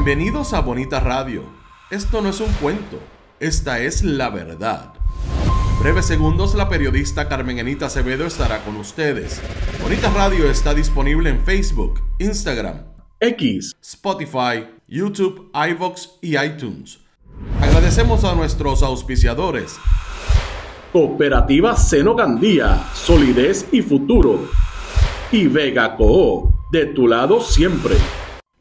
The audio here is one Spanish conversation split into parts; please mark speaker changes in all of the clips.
Speaker 1: Bienvenidos a Bonita Radio. Esto no es un cuento, esta es la verdad. En breves segundos, la periodista Carmen Enita Acevedo estará con ustedes. Bonita Radio está disponible en Facebook, Instagram, X, Spotify, YouTube, iVoox y iTunes. Agradecemos a nuestros auspiciadores. Cooperativa Seno Gandía, solidez y futuro. Y Vega Coop, de tu lado siempre.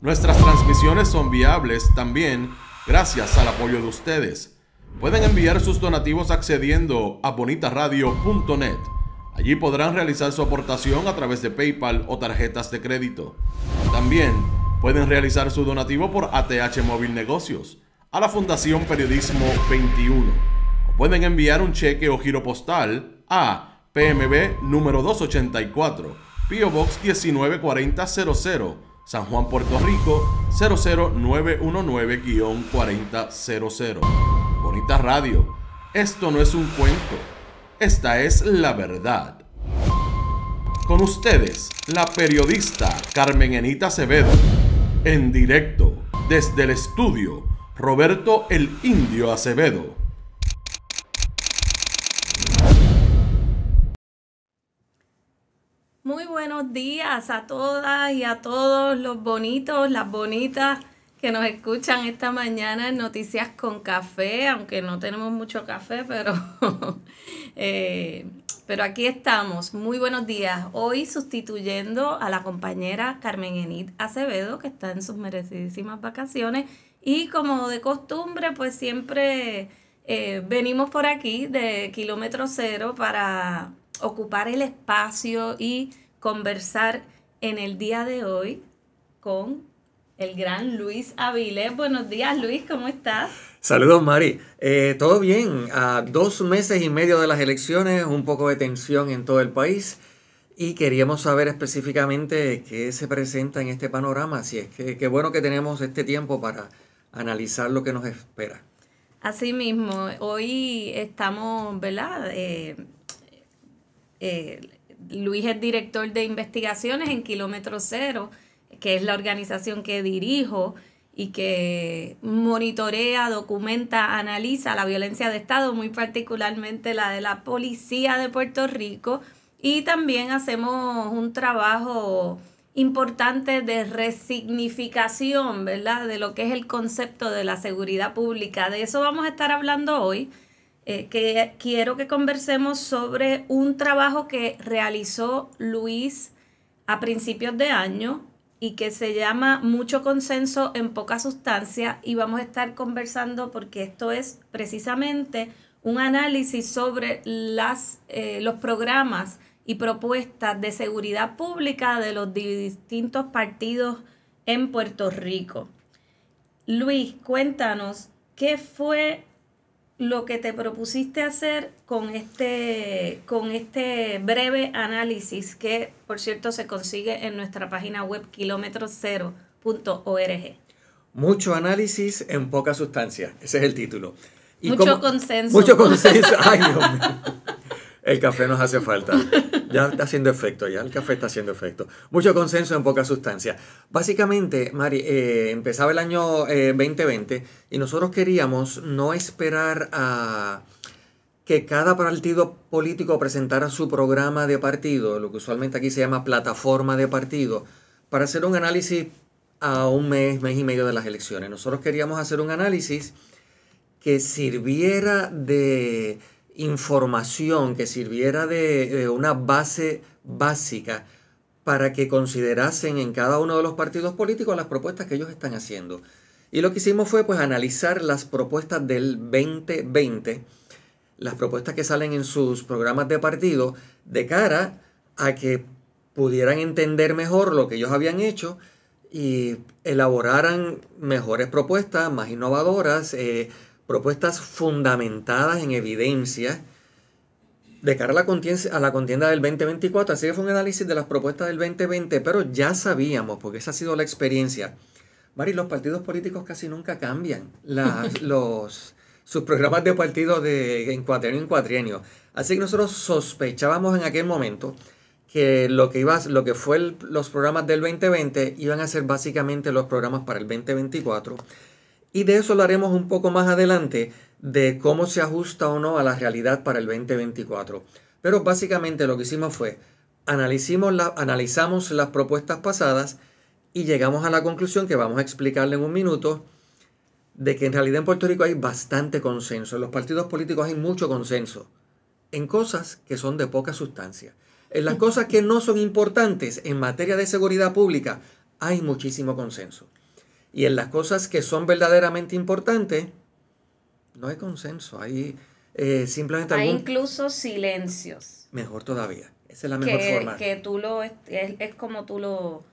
Speaker 1: Nuestras transmisiones son viables también gracias al apoyo de ustedes. Pueden enviar sus donativos accediendo a bonitaradio.net. Allí podrán realizar su aportación a través de PayPal o tarjetas de crédito. También pueden realizar su donativo por ATH Móvil Negocios a la Fundación Periodismo 21. O pueden enviar un cheque o giro postal a PMB número 284, P.O. Box 194000, San Juan, Puerto Rico 00919-4000. Bonita Radio, esto no es un cuento, esta es la verdad. Con ustedes, la periodista Carmen Enita Acevedo, en directo desde el estudio Roberto el Indio Acevedo.
Speaker 2: Muy buenos días a todas y a todos los bonitos, las bonitas que nos escuchan esta mañana en Noticias con Café, aunque no tenemos mucho café, pero aquí estamos. Muy buenos días. Hoy sustituyendo a la compañera Carmen Enita Acevedo, que está en sus merecidísimas vacaciones, y como de costumbre, pues siempre venimos por aquí de Kilómetro Cero para ocupar el espacio y conversar en el día de hoy con el gran Luis Avilés. Buenos días, Luis, ¿cómo estás?
Speaker 3: Saludos, Mari. Todo bien. A 2 meses y medio de las elecciones, un poco de tensión en todo el país y queríamos saber específicamente qué se presenta en este panorama. Así es que qué bueno que tenemos este tiempo para analizar lo que nos espera.
Speaker 2: Así mismo, hoy estamos, ¿verdad? Luis es director de investigaciones en Kilómetro Cero, que es la organización que dirijo y que monitorea, documenta, analiza la violencia de Estado, muy particularmente la de la policía de Puerto Rico, y también hacemos un trabajo importante de resignificación, ¿verdad?, de lo que es el concepto de la seguridad pública. De eso vamos a estar hablando hoy. Que quiero que conversemos sobre un trabajo que realizó Luis a principios de año y que se llama Mucho consenso en poca sustancia, y vamos a estar conversando porque esto es precisamente un análisis sobre los programas y propuestas de seguridad pública de los distintos partidos en Puerto Rico. Luis, cuéntanos, ¿qué fue lo que te propusiste hacer con este breve análisis que, por cierto, se consigue en nuestra página web kilometrocero.org?
Speaker 3: Mucho análisis en poca sustancia. Ese es el título.
Speaker 2: Y mucho consenso.
Speaker 3: Mucho consenso. Ay, Dios mío. El café nos hace falta. Ya está haciendo efecto, ya el café está haciendo efecto. Mucho consenso en poca sustancia. Básicamente, Mari, empezaba el año 2020 y nosotros queríamos no esperar a que cada partido político presentara su programa de partido, lo que usualmente aquí se llama plataforma de partido, para hacer un análisis a un mes y medio de las elecciones. Nosotros queríamos hacer un análisis que sirviera de información, que sirviera de una base básica para que considerasen en cada uno de los partidos políticos las propuestas que ellos están haciendo. Y lo que hicimos fue pues analizar las propuestas del 2020, las propuestas que salen en sus programas de partido, de cara a que pudieran entender mejor lo que ellos habían hecho y elaboraran mejores propuestas, más innovadoras, propuestas fundamentadas en evidencia de cara a la contienda del 2024. Así que fue un análisis de las propuestas del 2020, pero ya sabíamos, porque esa ha sido la experiencia. Mari, los partidos políticos casi nunca cambian sus programas de partido en cuatrienio en cuatrienio. Así que nosotros sospechábamos en aquel momento que lo que fue los programas del 2020 iban a ser básicamente los programas para el 2024. Y de eso lo haremos un poco más adelante, de cómo se ajusta o no a la realidad para el 2024. Pero básicamente lo que hicimos fue, analizamos las propuestas pasadas y llegamos a la conclusión que vamos a explicarle en un minuto, de que en realidad en Puerto Rico hay bastante consenso. En los partidos políticos hay mucho consenso en cosas que son de poca sustancia. En las cosas que no son importantes en materia de seguridad pública hay muchísimo consenso. Y en las cosas que son verdaderamente importantes no hay consenso. Hay simplemente
Speaker 2: hay incluso silencios.
Speaker 3: Mejor todavía. Esa es la mejor forma.
Speaker 2: Que tú es como tú lo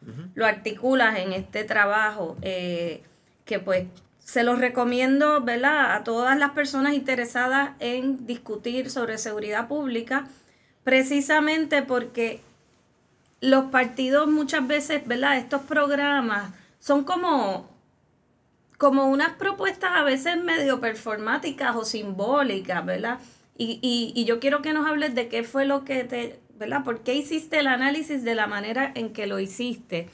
Speaker 2: articulas en este trabajo, que pues se los recomiendo, ¿verdad?, a todas las personas interesadas en discutir sobre seguridad pública, precisamente porque los partidos muchas veces, ¿verdad?, estos programas son como unas propuestas a veces medio performáticas o simbólicas, ¿verdad? Y yo quiero que nos hables de qué fue lo que ¿verdad? ¿Por qué hiciste el análisis de la manera en que lo hiciste?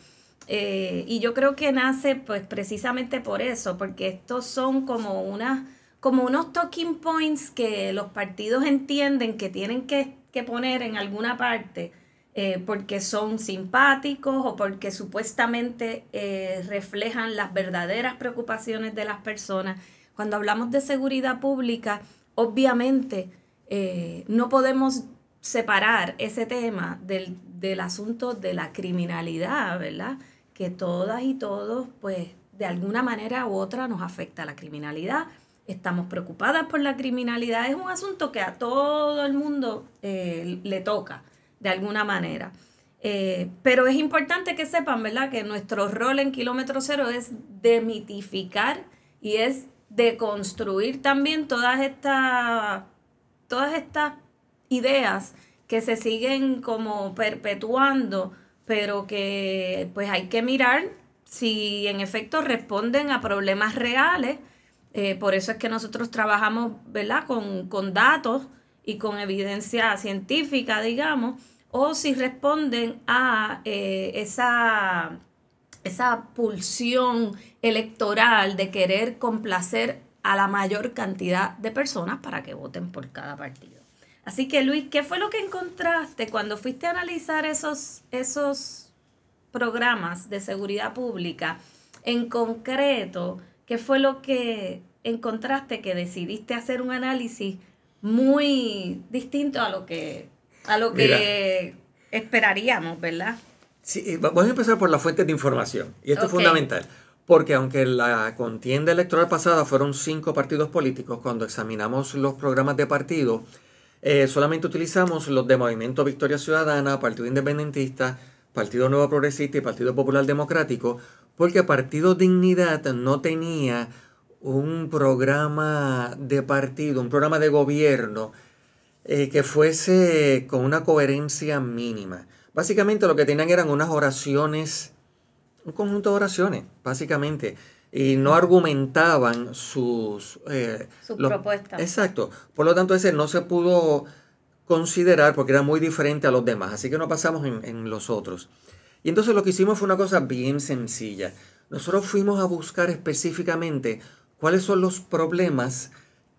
Speaker 2: Y yo creo que nace pues precisamente por eso, porque estos son como unos talking points que los partidos entienden que tienen que poner en alguna parte, porque son simpáticos o porque supuestamente reflejan las verdaderas preocupaciones de las personas. Cuando hablamos de seguridad pública, obviamente no podemos separar ese tema del asunto de la criminalidad, ¿verdad? Que todas y todos, pues, de alguna manera u otra nos afecta la criminalidad. Estamos preocupadas por la criminalidad. Es un asunto que a todo el mundo le toca, de alguna manera. Pero es importante que sepan, ¿verdad?, que nuestro rol en Kilómetro Cero es demitificar y es deconstruir también todas estas ideas que se siguen como perpetuando, pero que pues hay que mirar si en efecto responden a problemas reales. Por eso es que nosotros trabajamos, ¿verdad?, con datos y con evidencia científica, digamos, o si responden a esa pulsión electoral de querer complacer a la mayor cantidad de personas para que voten por cada partido. Así que, Luis, ¿qué fue lo que encontraste cuando fuiste a analizar esos programas de seguridad pública? En concreto, ¿qué fue lo que encontraste que decidiste hacer un análisis muy distinto a lo que esperaríamos, ¿verdad?
Speaker 3: Sí, vamos a empezar por las fuentes de información. Y esto es fundamental. Porque aunque la contienda electoral pasada fueron 5 partidos políticos, cuando examinamos los programas de partido, solamente utilizamos los de Movimiento Victoria Ciudadana, Partido Independentista, Partido Nuevo Progresista y Partido Popular Democrático, porque Partido Dignidad no tenía un programa de partido, un programa de gobierno que fuese con una coherencia mínima. Básicamente lo que tenían eran unas oraciones, un conjunto de oraciones, básicamente, y no argumentaban sus
Speaker 2: propuestas.
Speaker 3: Exacto. Por lo tanto, ese no se pudo considerar porque era muy diferente a los demás, así que no pasamos en los otros. Y entonces lo que hicimos fue una cosa bien sencilla. Nosotros fuimos a buscar específicamente cuáles son los problemas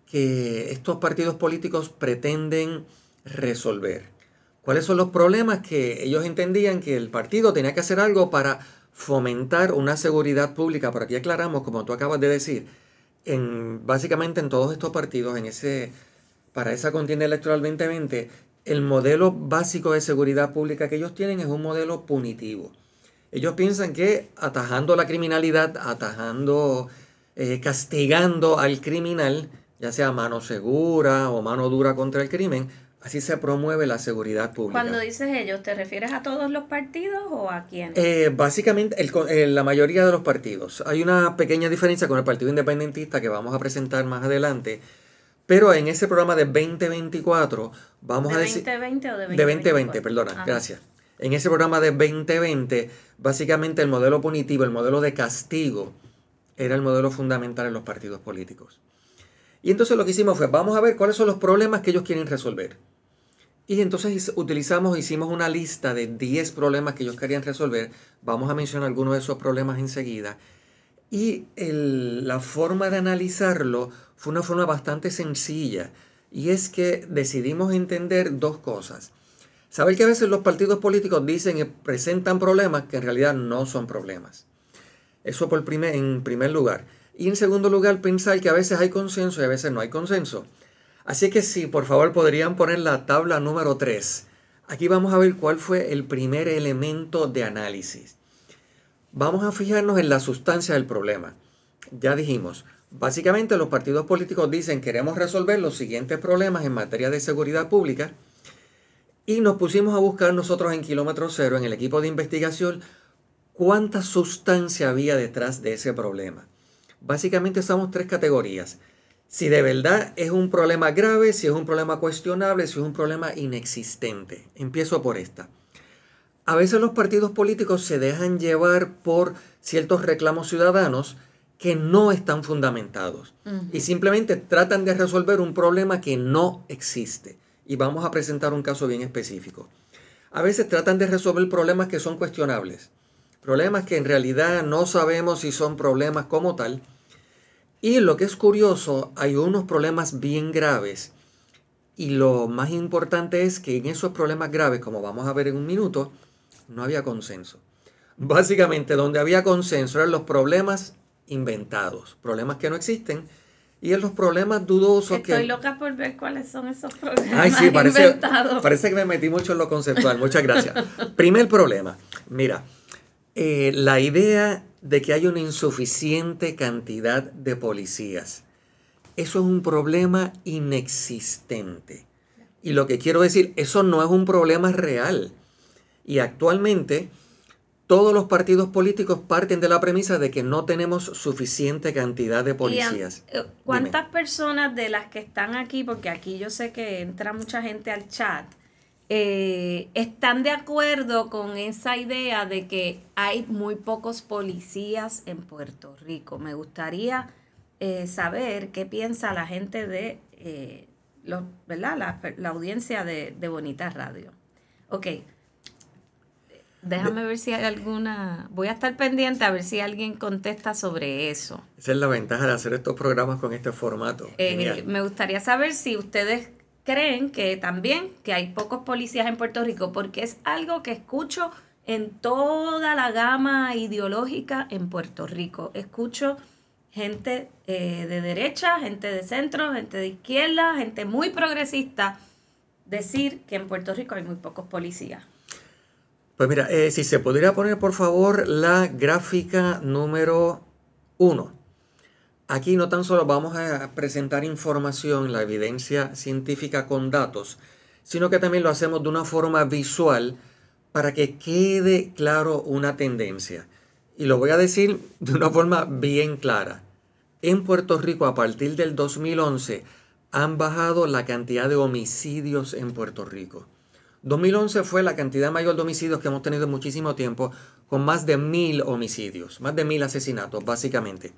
Speaker 3: que estos partidos políticos pretenden resolver. ¿Cuáles son los problemas que ellos entendían que el partido tenía que hacer algo para fomentar una seguridad pública? Por aquí aclaramos, como tú acabas de decir, básicamente en todos estos partidos, para esa contienda electoral 2020, el modelo básico de seguridad pública que ellos tienen es un modelo punitivo. Ellos piensan que atajando la criminalidad, castigando al criminal, ya sea mano segura o mano dura contra el crimen, así se promueve la seguridad pública.
Speaker 2: Cuando dices ellos, ¿te refieres a todos los partidos o a quiénes?
Speaker 3: Básicamente, la mayoría de los partidos. Hay una pequeña diferencia con el Partido Independentista que vamos a presentar más adelante, pero en ese programa de 2024 vamos a decir...
Speaker 2: ¿De 2020 o de 2024?
Speaker 3: De 2020, perdona, ajá. Gracias. En ese programa de 2020, básicamente el modelo punitivo, el modelo de castigo, era el modelo fundamental en los partidos políticos. Y entonces lo que hicimos fue, vamos a ver cuáles son los problemas que ellos quieren resolver. Y entonces hicimos una lista de 10 problemas que ellos querían resolver. Vamos a mencionar algunos de esos problemas enseguida. Y la forma de analizarlo fue una forma bastante sencilla. Y es que decidimos entender dos cosas. Saber que a veces los partidos políticos dicen y presentan problemas que en realidad no son problemas. Eso en primer lugar. Y en segundo lugar, pensar que a veces hay consenso y a veces no hay consenso. Así que sí, por favor, podrían poner la tabla número 3. Aquí vamos a ver cuál fue el primer elemento de análisis. Vamos a fijarnos en la sustancia del problema. Ya dijimos, básicamente los partidos políticos dicen queremos resolver los siguientes problemas en materia de seguridad pública y nos pusimos a buscar nosotros en Kilómetro Cero, en el equipo de investigación, cuánta sustancia había detrás de ese problema. Básicamente estamos 3 categorías. Si de verdad es un problema grave, si es un problema cuestionable, si es un problema inexistente. Empiezo por esta. A veces los partidos políticos se dejan llevar por ciertos reclamos ciudadanos que no están fundamentados. Y simplemente tratan de resolver un problema que no existe. Y vamos a presentar un caso bien específico. A veces tratan de resolver problemas que son cuestionables. Problemas que en realidad no sabemos si son problemas como tal. Y lo que es curioso, hay unos problemas bien graves. Y lo más importante es que en esos problemas graves, como vamos a ver en un minuto, no había consenso. Básicamente, donde había consenso eran los problemas inventados, problemas que no existen, y en los problemas dudosos
Speaker 2: Estoy loca por ver cuáles son esos problemas
Speaker 3: Ay, sí,
Speaker 2: inventados.
Speaker 3: Parece que me metí mucho en lo conceptual. Muchas gracias. Primer problema. Mira, la idea de que hay una insuficiente cantidad de policías. Eso es un problema inexistente. Y lo que quiero decir, eso no es un problema real. Y actualmente todos los partidos políticos parten de la premisa de que no tenemos suficiente cantidad de policías.
Speaker 2: ¿Cuántas personas de las que están aquí, porque aquí yo sé que entra mucha gente al chat, están de acuerdo con esa idea de que hay muy pocos policías en Puerto Rico? Me gustaría saber qué piensa la gente de ¿verdad? La audiencia de Bonita Radio. Ok. Déjame ver si hay alguna... Voy a estar pendiente a ver si alguien contesta sobre eso.
Speaker 3: Esa es la ventaja de hacer estos programas con este formato.
Speaker 2: Me gustaría saber si ustedes creen que también que hay pocos policías en Puerto Rico, porque es algo que escucho en toda la gama ideológica en Puerto Rico. Escucho gente de derecha, gente de centro, gente de izquierda, gente muy progresista decir que en Puerto Rico hay muy pocos policías.
Speaker 3: Pues mira, si se pudiera poner por favor la gráfica número 1. Aquí no tan solo vamos a presentar información, la evidencia científica con datos, sino que también lo hacemos de una forma visual para que quede claro una tendencia. Y lo voy a decir de una forma bien clara. En Puerto Rico, a partir del 2011, han bajado la cantidad de homicidios en Puerto Rico. 2011 fue la cantidad mayor de homicidios que hemos tenido en muchísimo tiempo, con más de 1,000 homicidios, más de 1,000 asesinatos, básicamente.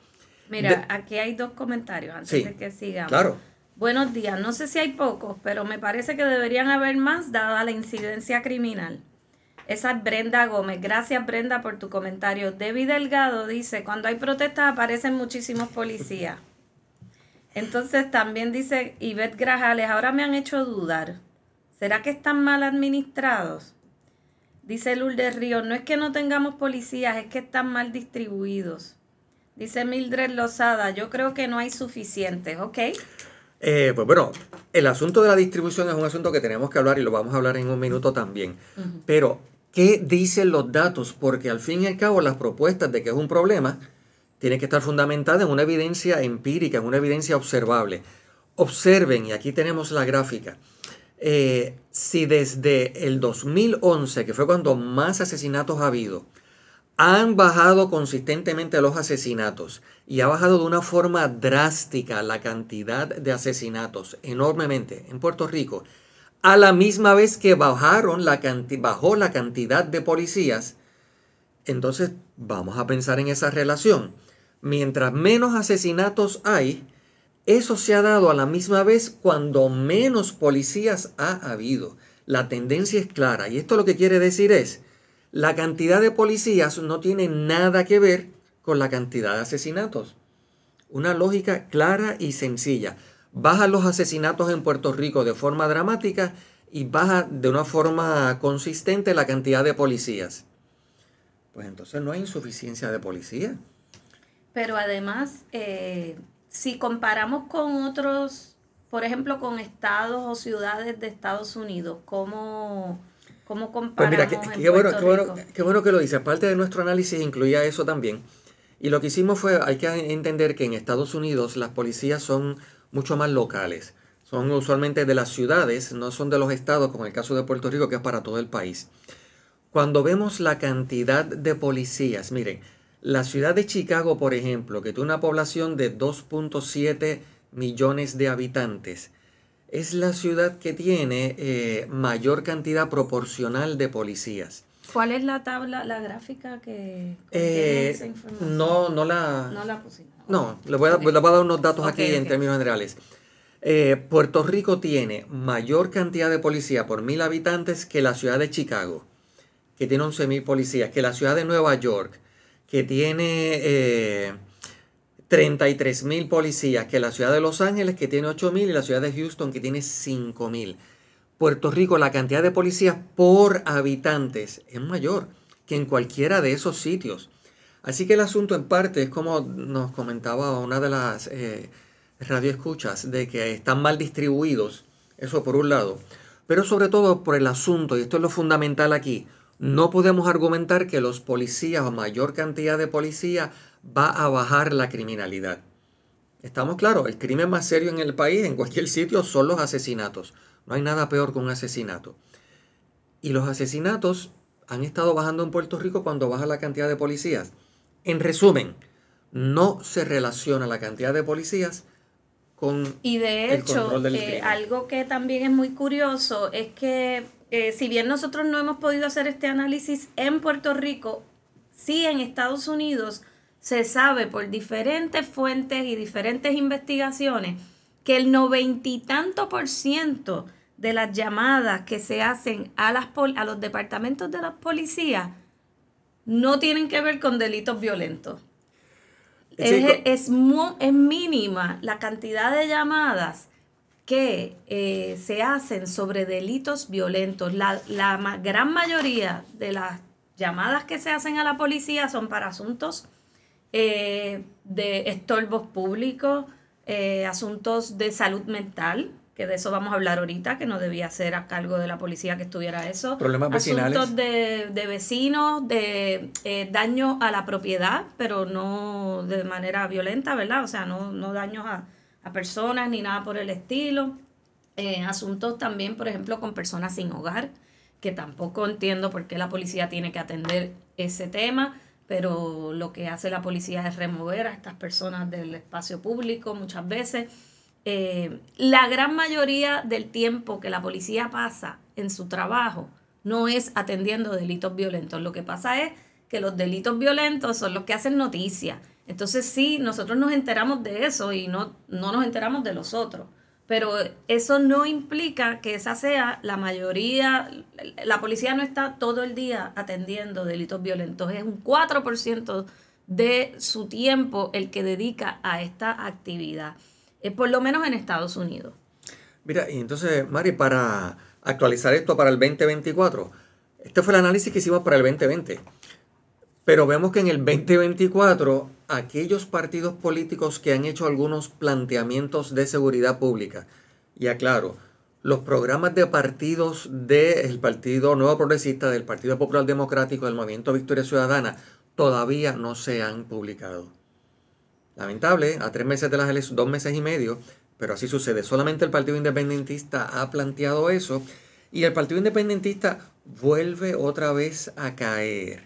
Speaker 2: Mira, aquí hay 2 comentarios antes de que sigamos.
Speaker 3: Claro.
Speaker 2: Buenos días, no sé si hay pocos, pero me parece que deberían haber más dada la incidencia criminal. Esa es Brenda Gómez. Gracias, Brenda, por tu comentario. Debbie Delgado dice, cuando hay protestas aparecen muchísimos policías. Entonces también dice Ivette Grajales, ahora me han hecho dudar. ¿Será que están mal administrados? Dice Lourdes Ríos, no es que no tengamos policías, es que están mal distribuidos. Dice Mildred Lozada, yo creo que no hay suficientes, ¿ok?
Speaker 3: Pues bueno, el asunto de la distribución es un asunto que tenemos que hablar y lo vamos a hablar en un minuto también. Pero, ¿qué dicen los datos? Porque al fin y al cabo las propuestas de que es un problema tienen que estar fundamentadas en una evidencia empírica, en una evidencia observable. Observen, y aquí tenemos la gráfica. Si desde el 2011, que fue cuando más asesinatos ha habido, han bajado consistentemente los asesinatos y ha bajado de una forma drástica la cantidad de asesinatos enormemente en Puerto Rico, a la misma vez que bajó la cantidad de policías, entonces vamos a pensar en esa relación. Mientras menos asesinatos hay, eso se ha dado a la misma vez cuando menos policías ha habido. La tendencia es clara y esto lo que quiere decir es, la cantidad de policías no tiene nada que ver con la cantidad de asesinatos. Una lógica clara y sencilla. Bajan los asesinatos en Puerto Rico de forma dramática y baja de una forma consistente la cantidad de policías. Pues entonces no hay insuficiencia de policía.
Speaker 2: Pero además, si comparamos con otros, por ejemplo, con estados o ciudades de Estados Unidos, ¿cómo comparamos
Speaker 3: pues mira,
Speaker 2: en Puerto Rico?
Speaker 3: Qué bueno que lo dice. Parte de nuestro análisis incluía eso también. Y lo que hicimos fue, hay que entender que en Estados Unidos las policías son mucho más locales. Son usualmente de las ciudades, no son de los estados, como en el caso de Puerto Rico, que es para todo el país. Cuando vemos la cantidad de policías, miren, la ciudad de Chicago, por ejemplo, que tiene una población de 2.7 millones de habitantes, es la ciudad que tiene mayor cantidad proporcional de policías.
Speaker 2: ¿Cuál es la tabla, la gráfica que contiene esa información?
Speaker 3: No la
Speaker 2: pusimos.
Speaker 3: No, le voy a dar unos datos aquí en términos generales. Puerto Rico tiene mayor cantidad de policía por 1.000 habitantes que la ciudad de Chicago, que tiene 11.000 policías, que la ciudad de Nueva York, que tiene 33.000 policías, que la ciudad de Los Ángeles, que tiene 8.000, y la ciudad de Houston, que tiene 5.000. Puerto Rico, la cantidad de policías por habitantes es mayor que en cualquiera de esos sitios. Así que el asunto en parte es como nos comentaba una de las radioescuchas, de que están mal distribuidos, eso por un lado, pero sobre todo por el asunto, y esto es lo fundamental aquí, no podemos argumentar que los policías o mayor cantidad de policía va a bajar la criminalidad. Estamos claros, el crimen más serio en el país, en cualquier sitio, son los asesinatos. No hay nada peor que un asesinato. Y los asesinatos han estado bajando en Puerto Rico cuando baja la cantidad de policías. En resumen, no se relaciona la cantidad de policías con
Speaker 2: y de
Speaker 3: el control del crimen.
Speaker 2: Algo que también es muy curioso es que si bien nosotros no hemos podido hacer este análisis en Puerto Rico, sí en Estados Unidos se sabe por diferentes fuentes y diferentes investigaciones que el 90 y tanto % de las llamadas que se hacen a los departamentos de la policía no tienen que ver con delitos violentos. Es mínima la cantidad de llamadas que se hacen sobre delitos violentos. La gran mayoría de las llamadas que se hacen a la policía son para asuntos de estorbos públicos, asuntos de salud mental, que de eso vamos a hablar ahorita, que no debía ser a cargo de la policía que estuviera eso.
Speaker 3: Problemas vecinales.
Speaker 2: Asuntos de vecinos, de daño a la propiedad, pero no de manera violenta, ¿verdad? O sea, no daños a personas ni nada por el estilo. Asuntos también, por ejemplo, con personas sin hogar, que tampoco entiendo por qué la policía tiene que atender ese tema, pero lo que hace la policía es remover a estas personas del espacio público muchas veces. La gran mayoría del tiempo que la policía pasa en su trabajo no es atendiendo delitos violentos. Lo que pasa es que los delitos violentos son los que hacen noticia. Entonces sí, nosotros nos enteramos de eso y no nos enteramos de los otros. Pero eso no implica que esa sea la mayoría. La policía no está todo el día atendiendo delitos violentos. Es un 4% de su tiempo el que dedica a esta actividad. Por lo menos en Estados Unidos.
Speaker 3: Mira, y entonces, Mari, para actualizar esto para el 2024, este fue el análisis que hicimos para el 2020. Pero vemos que en el 2024, aquellos partidos políticos que han hecho algunos planteamientos de seguridad pública, y aclaro, los programas de partidos del Partido Nuevo Progresista, del Partido Popular Democrático, del Movimiento Victoria Ciudadana, todavía no se han publicado. Lamentable, a 3 meses de las elecciones, 2 meses y medio, pero así sucede. Solamente el Partido Independentista ha planteado eso y el Partido Independentista vuelve otra vez a caer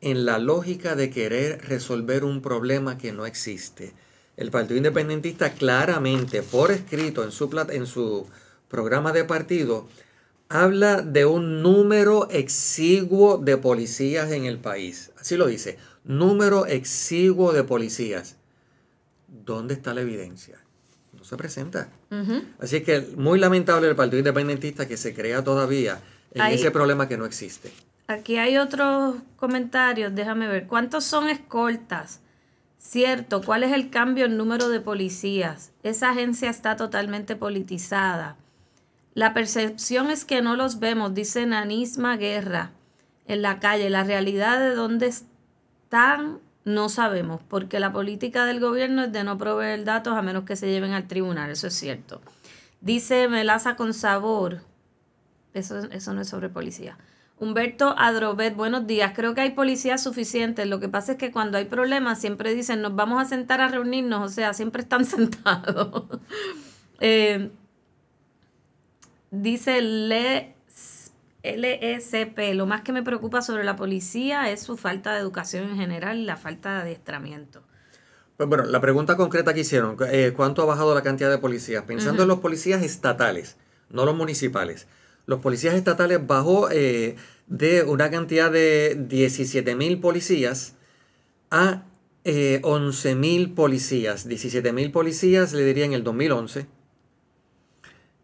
Speaker 3: en la lógica de querer resolver un problema que no existe. El Partido Independentista claramente, por escrito en su programa de partido, habla de un número exiguo de policías en el país. Así lo dice, número exiguo de policías. ¿Dónde está la evidencia? no se presenta.
Speaker 2: Ujú.
Speaker 3: Así que muy lamentable el Partido Independentista que se crea todavía en
Speaker 2: Ahí-
Speaker 3: ese problema que no existe.
Speaker 2: Aquí hay otros comentarios, déjame ver. ¿Cuántos son escoltas? Cierto, ¿cuál es el cambio en número de policías? Esa agencia está totalmente politizada. La percepción es que no los vemos, dice Nanisma Guerra, en la calle. La realidad de dónde están no sabemos, porque la política del gobierno es de no proveer datos a menos que se lleven al tribunal, eso es cierto. Dice Melaza con sabor, eso no es sobre policía. Humberto Adrobet, buenos días. Creo que hay policías suficientes. Lo que pasa es que cuando hay problemas siempre dicen nos vamos a sentar a reunirnos. O sea, siempre están sentados. Dice LECP, lo más que me preocupa sobre la policía es su falta de educación en general y la falta de adiestramiento.
Speaker 3: Pues bueno, la pregunta concreta que hicieron, ¿cuánto ha bajado la cantidad de policías? Pensando en los policías estatales, no los municipales. Los policías estatales bajó de una cantidad de 17,000 policías a 11,000 policías. 17,000 policías, le diría, en el 2011.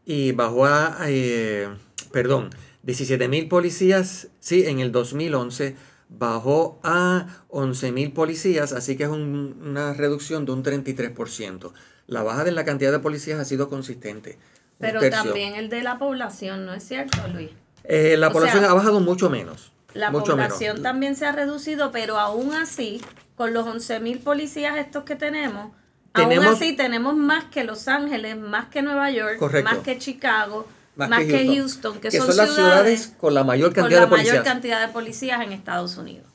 Speaker 3: Y bajó a, 17,000 policías, sí, en el 2011. Bajó a 11,000 policías, así que es una reducción de un 33%. La baja de la cantidad de policías ha sido consistente.
Speaker 2: Pero también el de la población, ¿no es cierto, Luis?
Speaker 3: La población ha bajado mucho menos.
Speaker 2: La población también se ha reducido, pero aún así, con los 11,000 policías estos que tenemos, aún así tenemos más que Los Ángeles, más que Nueva York, más que Chicago, más que Houston, que son
Speaker 3: las ciudades con la mayor cantidad
Speaker 2: de policías en Estados Unidos.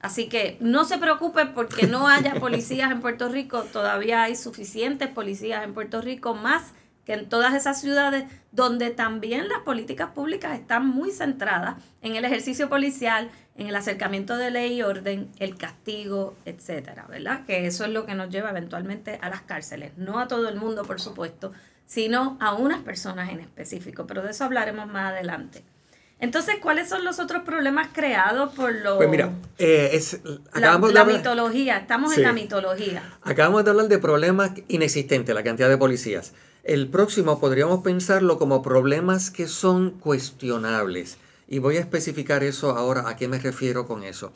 Speaker 2: Así que no se preocupen porque no haya policías en Puerto Rico, todavía hay suficientes policías en Puerto Rico, más que en todas esas ciudades donde también las políticas públicas están muy centradas en el ejercicio policial, en el acercamiento de ley y orden, el castigo, etcétera, ¿verdad? Que eso es lo que nos lleva eventualmente a las cárceles. No a todo el mundo, por supuesto, sino a unas personas en específico, pero de eso hablaremos más adelante. Entonces, ¿cuáles son los otros problemas creados por los...
Speaker 3: Pues mira,
Speaker 2: mitología, estamos en la mitología.
Speaker 3: Acabamos de hablar de problemas inexistentes, la cantidad de policías. El próximo podríamos pensarlo como problemas que son cuestionables. Y voy a especificar eso ahora, a qué me refiero con eso.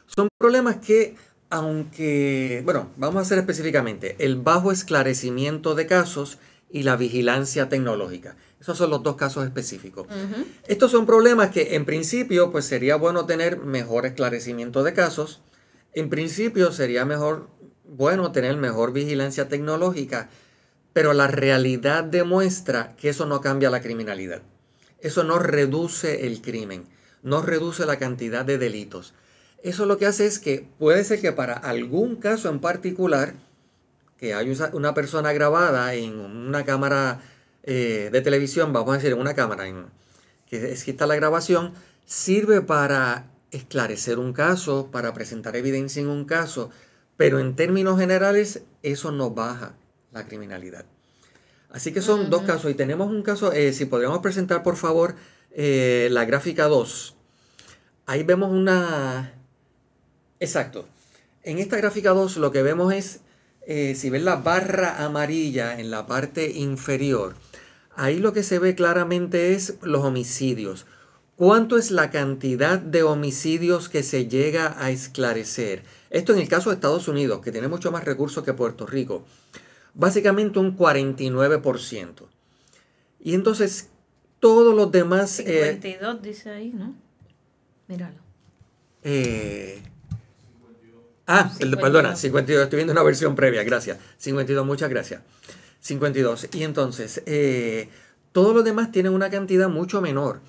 Speaker 3: Son problemas que, aunque, bueno, vamos a hacer específicamente el bajo esclarecimiento de casos y la vigilancia tecnológica. Esos son los dos casos específicos. Uh-huh. Estos son problemas que en principio pues sería bueno tener mejor esclarecimiento de casos. En principio sería bueno tener mejor vigilancia tecnológica, pero la realidad demuestra que eso no cambia la criminalidad. Eso no reduce el crimen, no reduce la cantidad de delitos. Eso lo que hace es que puede ser que para algún caso en particular, que hay una persona grabada en una cámara de televisión, vamos a decir, en una cámara que está la grabación, sirve para esclarecer un caso, para presentar evidencia en un caso, pero en términos generales eso no baja la criminalidad. Así que son dos casos, y tenemos un caso, si podríamos presentar por favor la gráfica 2. Ahí vemos exacto, en esta gráfica 2 lo que vemos es, si ven la barra amarilla en la parte inferior, ahí lo que se ve claramente es los homicidios. ¿Cuánto es la cantidad de homicidios que se llega a esclarecer? Esto en el caso de Estados Unidos, que tiene mucho más recursos que Puerto Rico. Básicamente un 49%. Y entonces todos los demás...
Speaker 2: 52 dice ahí, ¿no? Míralo.
Speaker 3: 52. Perdona, 52. Estoy viendo una versión previa, gracias. 52, muchas gracias. 52. Y entonces, todos los demás tienen una cantidad mucho menor.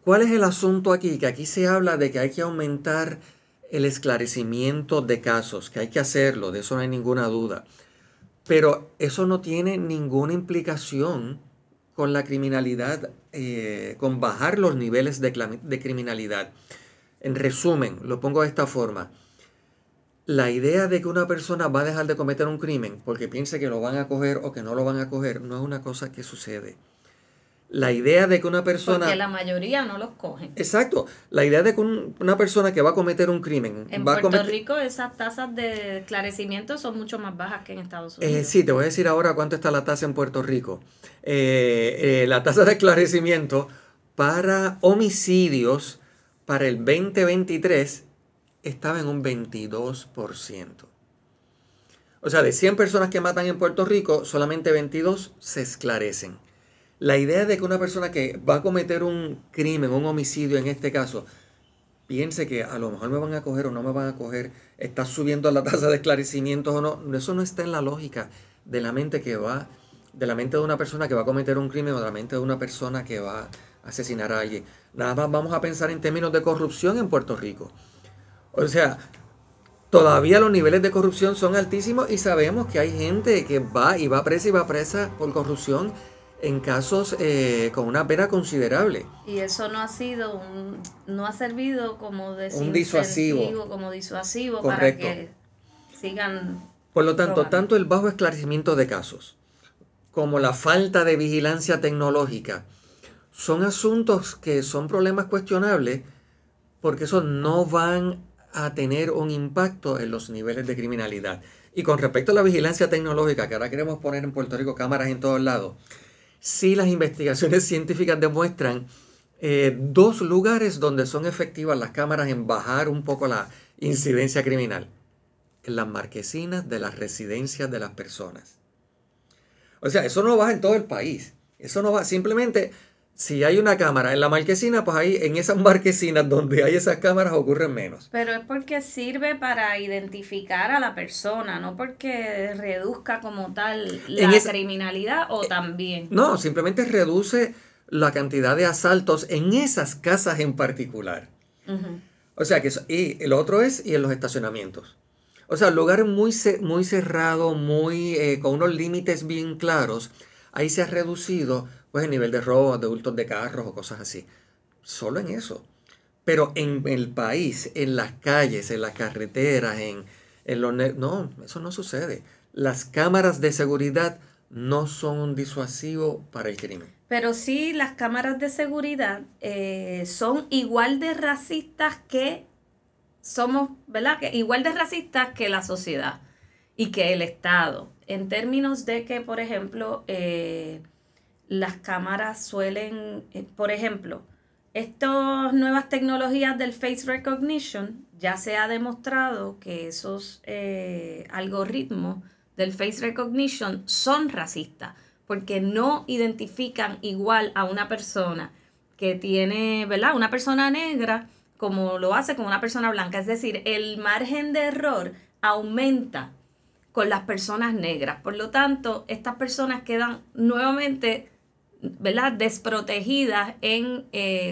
Speaker 3: ¿Cuál es el asunto aquí? Que aquí se habla de que hay que aumentar el esclarecimiento de casos, que hay que hacerlo, de eso no hay ninguna duda. Pero eso no tiene ninguna implicación con la criminalidad, con bajar los niveles de criminalidad. En resumen, lo pongo de esta forma. La idea de que una persona va a dejar de cometer un crimen porque piensa que lo van a coger o que no lo van a coger no es una cosa que sucede. La idea de que una persona...
Speaker 2: Porque la mayoría no los cogen.
Speaker 3: Exacto. La idea de que una persona que va a cometer un crimen...
Speaker 2: En
Speaker 3: va
Speaker 2: Puerto
Speaker 3: a
Speaker 2: Rico esas tasas de esclarecimiento son mucho más bajas que en Estados Unidos.
Speaker 3: Sí, te voy a decir ahora cuánto está la tasa en Puerto Rico. La tasa de esclarecimiento para homicidios para el 2023 estaba en un 22%. O sea, de 100 personas que matan en Puerto Rico, solamente 22 se esclarecen. La idea de que una persona que va a cometer un crimen, un homicidio en este caso, piense que a lo mejor me van a coger o no me van a coger, está subiendo la tasa de esclarecimientos o no, eso no está en la lógica de la mente de la mente de una persona que va a cometer un crimen o de la mente de una persona que va a asesinar a alguien. Nada más vamos a pensar en términos de corrupción en Puerto Rico. O sea, todavía los niveles de corrupción son altísimos y sabemos que hay gente que va presa y va presa por corrupción en casos con una pena considerable.
Speaker 2: Y eso no ha sido no ha servido como
Speaker 3: un disuasivo.
Speaker 2: Como disuasivo.
Speaker 3: Correcto.
Speaker 2: Para que sigan.
Speaker 3: Por lo tanto,
Speaker 2: probando.
Speaker 3: tanto el bajo esclarecimiento de casos como la falta de vigilancia tecnológica son asuntos que son problemas cuestionables porque esos no van a tener un impacto en los niveles de criminalidad. Y con respecto a la vigilancia tecnológica, que ahora queremos poner en Puerto Rico cámaras en todos lados, sí las investigaciones científicas demuestran 2 lugares donde son efectivas las cámaras en bajar un poco la incidencia criminal. En las marquesinas de las residencias de las personas. O sea, eso no va en todo el país. Eso no va, simplemente, si hay una cámara en la marquesina, pues ahí en esas marquesinas donde hay esas cámaras ocurren menos.
Speaker 2: Pero es porque sirve para identificar a la persona, no porque reduzca como tal la criminalidad o también.
Speaker 3: No, simplemente reduce la cantidad de asaltos en esas casas en particular.
Speaker 2: Uh-huh.
Speaker 3: O sea, que y el otro es y en los estacionamientos. O sea, lugares muy cerrados, con unos límites bien claros, ahí se ha reducido pues, el nivel de robos, de hurtos de carros o cosas así. Solo en eso. Pero en el país, en las calles, en las carreteras, no, eso no sucede. Las cámaras de seguridad no son un disuasivo para el crimen.
Speaker 2: Pero sí, las cámaras de seguridad son igual de racistas que somos, ¿verdad? Igual de racistas que la sociedad y que el Estado. En términos de que, por ejemplo, las cámaras suelen, por ejemplo, estas nuevas tecnologías del face recognition, ya se ha demostrado que esos algoritmos del face recognition son racistas, porque no identifican igual a una persona que tiene, ¿verdad? Una persona negra como lo hace con una persona blanca. Es decir, el margen de error aumenta con las personas negras. Por lo tanto, estas personas quedan nuevamente, ¿verdad?, desprotegidas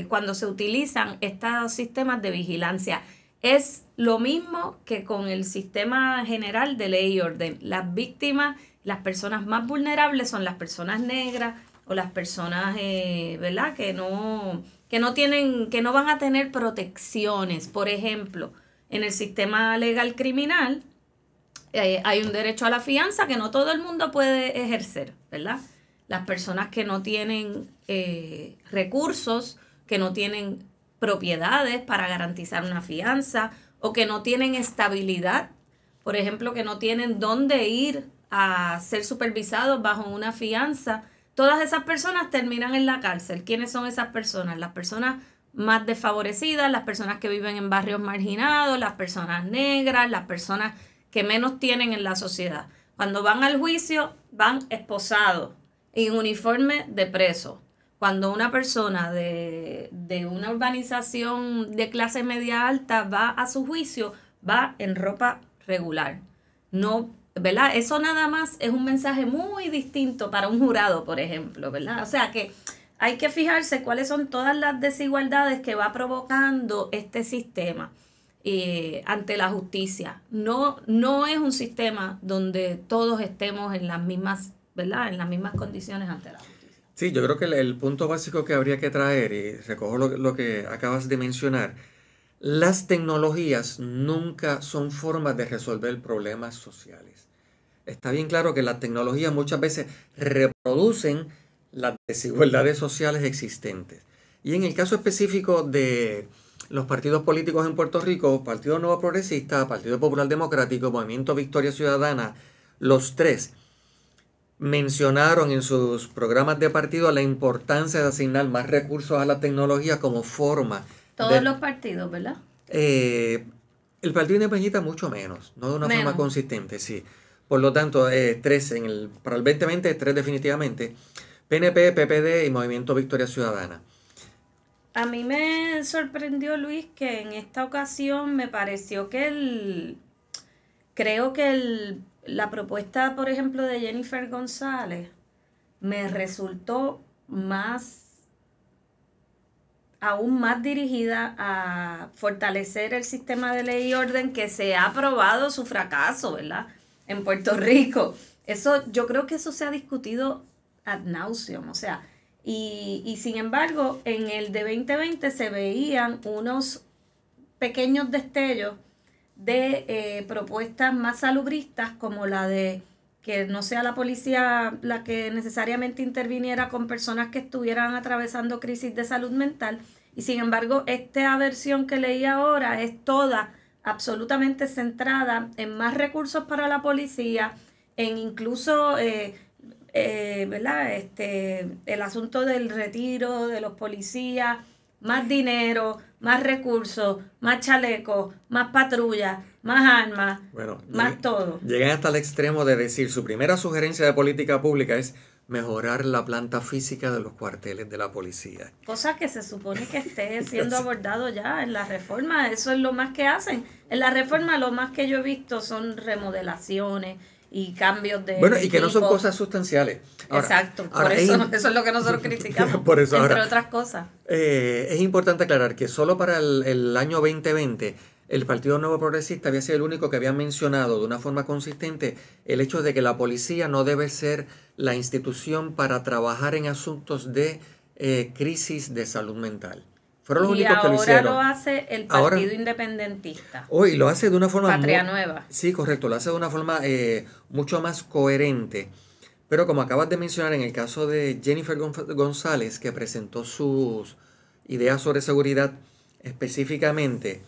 Speaker 2: cuando se utilizan estos sistemas de vigilancia. Es lo mismo que con el sistema general de ley y orden. Las víctimas, las personas más vulnerables son las personas negras o las personas, ¿verdad?, que no van a tener protecciones. Por ejemplo, en el sistema legal criminal hay un derecho a la fianza que no todo el mundo puede ejercer, ¿verdad? Las personas que no tienen recursos, que no tienen propiedades para garantizar una fianza o que no tienen estabilidad, por ejemplo, que no tienen dónde ir a ser supervisados bajo una fianza. Todas esas personas terminan en la cárcel. ¿Quiénes son esas personas? Las personas más desfavorecidas, las personas que viven en barrios marginados, las personas negras, las personas que menos tienen en la sociedad. Cuando van al juicio, van esposados, en uniforme de preso. Cuando una persona de una urbanización de clase media alta va a su juicio, va en ropa regular. No, ¿verdad? Eso nada más es un mensaje muy distinto para un jurado, por ejemplo, ¿verdad? O sea que hay que fijarse cuáles son todas las desigualdades que va provocando este sistema ante la justicia. No es un sistema donde todos estemos en las mismas, ¿verdad?, en las mismas condiciones ante la justicia.
Speaker 3: Sí, yo creo que el punto básico que habría que traer, y recojo lo que acabas de mencionar, las tecnologías nunca son formas de resolver problemas sociales. Está bien claro que las tecnologías muchas veces reproducen las desigualdades sociales existentes. Y en el caso específico de los partidos políticos en Puerto Rico, Partido Nuevo Progresista, Partido Popular Democrático, Movimiento Victoria Ciudadana, los tres mencionaron en sus programas de partido la importancia de asignar más recursos a la tecnología como forma.
Speaker 2: Todos los partidos, ¿verdad?
Speaker 3: El Partido Independentista mucho menos, no de una forma consistente, sí. Por lo tanto, tres para el 2020, tres definitivamente. PNP, PPD y Movimiento Victoria Ciudadana.
Speaker 2: A mí me sorprendió, Luis, que en esta ocasión me pareció que la propuesta, por ejemplo, de Jennifer González me resultó aún más dirigida a fortalecer el sistema de ley y orden, que se ha probado su fracaso, ¿verdad?, en Puerto Rico. Yo creo que eso se ha discutido ad nauseam, o sea, y sin embargo, en el de 2020 se veían unos pequeños destellos de propuestas más salubristas, como la de que no sea la policía la que necesariamente interviniera con personas que estuvieran atravesando crisis de salud mental. Y sin embargo, esta versión que leí ahora es toda absolutamente centrada en más recursos para la policía, en incluso ¿verdad? El asunto del retiro de los policías, más dinero, más recursos, más chalecos, más patrullas, más armas, más todo.
Speaker 3: Llegan hasta el extremo de decir, su primera sugerencia de política pública es mejorar la planta física de los cuarteles de la policía.
Speaker 2: Cosa que se supone que esté siendo abordado ya en la reforma. Eso es lo más que hacen. En la reforma lo más que yo he visto son remodelaciones y cambios de
Speaker 3: y que no son cosas sustanciales.
Speaker 2: Exacto, por eso es lo que nosotros criticamos,
Speaker 3: por eso,
Speaker 2: entre otras cosas.
Speaker 3: Es importante aclarar que solo para el año 2020 el Partido Nuevo Progresista había sido el único que había mencionado de una forma consistente el hecho de que la policía no debe ser la institución para trabajar en asuntos de crisis de salud mental. Fueron los únicos que lo hicieron.
Speaker 2: Ahora lo hace el Partido Independentista.
Speaker 3: Hoy lo hace de una forma...
Speaker 2: Patria Nueva.
Speaker 3: Sí, correcto. Lo hace de una forma mucho más coherente. Pero como acabas de mencionar, en el caso de Jennifer González, que presentó sus ideas sobre seguridad específicamente,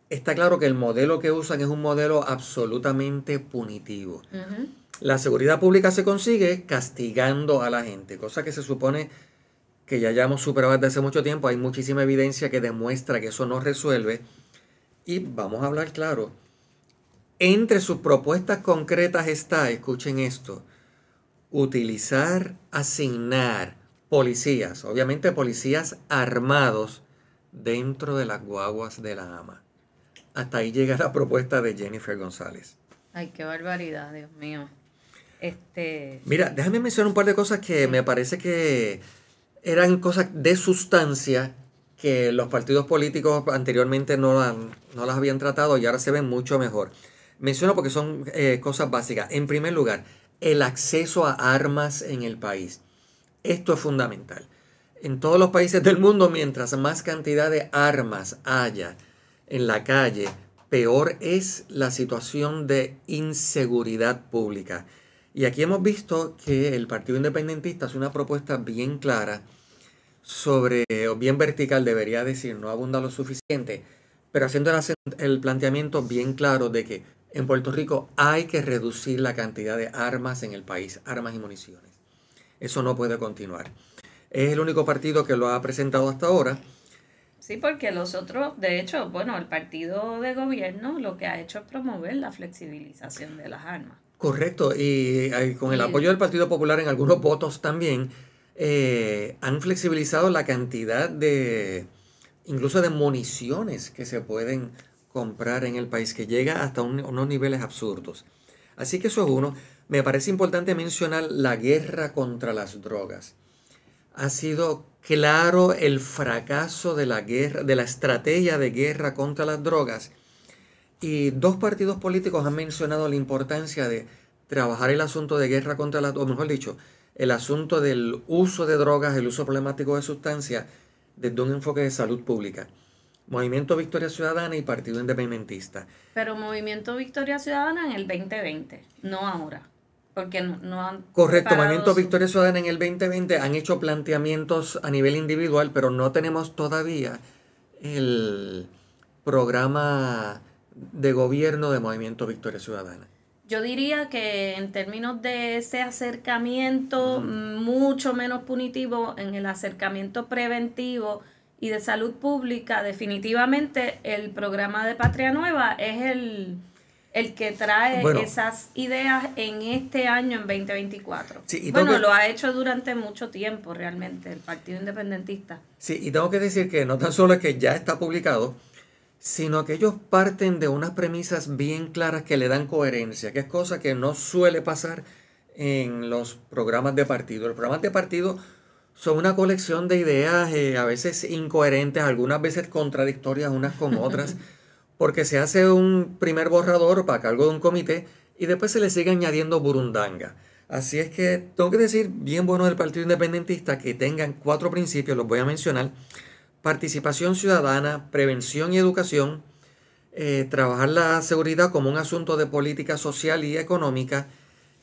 Speaker 3: está claro que el modelo que usan es un modelo absolutamente punitivo. Uh-huh. La seguridad pública se consigue castigando a la gente, cosa que se supone que ya hemos superado desde hace mucho tiempo. Hay muchísima evidencia que demuestra que eso no resuelve. Y vamos a hablar claro. Entre sus propuestas concretas está, escuchen esto, asignar policías, obviamente policías armados, dentro de las guaguas de la AMA. Hasta ahí llega la propuesta de Jennifer González.
Speaker 2: Ay, qué barbaridad, Dios mío.
Speaker 3: Mira, déjame mencionar un par de cosas que me parece que eran cosas de sustancia que los partidos políticos anteriormente no las habían tratado y ahora se ven mucho mejor. Menciono porque son cosas básicas. En primer lugar, el acceso a armas en el país. Esto es fundamental. En todos los países del mundo, mientras más cantidad de armas haya en la calle, peor es la situación de inseguridad pública. Y aquí hemos visto que el Partido Independentista hace una propuesta bien clara o bien vertical, debería decir, no abunda lo suficiente, pero haciendo el planteamiento bien claro de que en Puerto Rico hay que reducir la cantidad de armas en el país, armas y municiones. Eso no puede continuar. Es el único partido que lo ha presentado hasta ahora.
Speaker 2: Sí, porque los otros, de hecho, el partido de gobierno lo que ha hecho es promover la flexibilización de las armas.
Speaker 3: Correcto, y con el apoyo del Partido Popular en algunos votos también, han flexibilizado la cantidad incluso de municiones que se pueden comprar en el país, que llega hasta unos niveles absurdos. Así que eso es uno. Me parece importante mencionar la guerra contra las drogas. Ha sido claro el fracaso de la estrategia de guerra contra las drogas. Y dos partidos políticos han mencionado la importancia de trabajar el asunto de guerra contra las drogas, o mejor dicho, el asunto del uso de drogas, el uso problemático de sustancias, desde un enfoque de salud pública. Movimiento Victoria Ciudadana y Partido Independentista.
Speaker 2: Pero Movimiento Victoria Ciudadana en el 2020, no ahora. porque no han
Speaker 3: Correcto,
Speaker 2: preparado
Speaker 3: Movimiento
Speaker 2: su-
Speaker 3: Victoria Ciudadana en el 2020 han hecho planteamientos a nivel individual, pero no tenemos todavía el programa de gobierno de Movimiento Victoria Ciudadana.
Speaker 2: Yo diría que en términos de ese acercamiento mucho menos punitivo, en el acercamiento preventivo y de salud pública, definitivamente el programa de Patria Nueva es el que trae
Speaker 3: Bueno.
Speaker 2: esas ideas en este año, en 2024.
Speaker 3: Sí, y
Speaker 2: Bueno,
Speaker 3: tengo que-
Speaker 2: lo ha hecho durante mucho tiempo realmente el Partido Independentista.
Speaker 3: Sí, y tengo que decir que no tan solo es que ya está publicado, sino que ellos parten de unas premisas bien claras que le dan coherencia, que es cosa que no suele pasar en los programas de partido. Los programas de partido son una colección de ideas a veces incoherentes, algunas veces contradictorias unas con otras, porque se hace un primer borrador para cargo de un comité y después se le sigue añadiendo burundanga. Así es que tengo que decir, bien bueno del Partido Independentista, que tengan 4 principios, los voy a mencionar: participación ciudadana, prevención y educación, trabajar la seguridad como un asunto de política social y económica,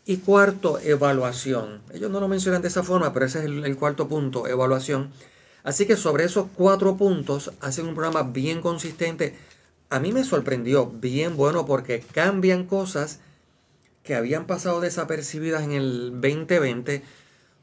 Speaker 3: y cuarto, evaluación. Ellos no lo mencionan de esa forma, pero ese es el cuarto punto, evaluación. Así que sobre esos 4 puntos hacen un programa bien consistente. A mí me sorprendió, bien bueno, porque cambian cosas que habían pasado desapercibidas en el 2020,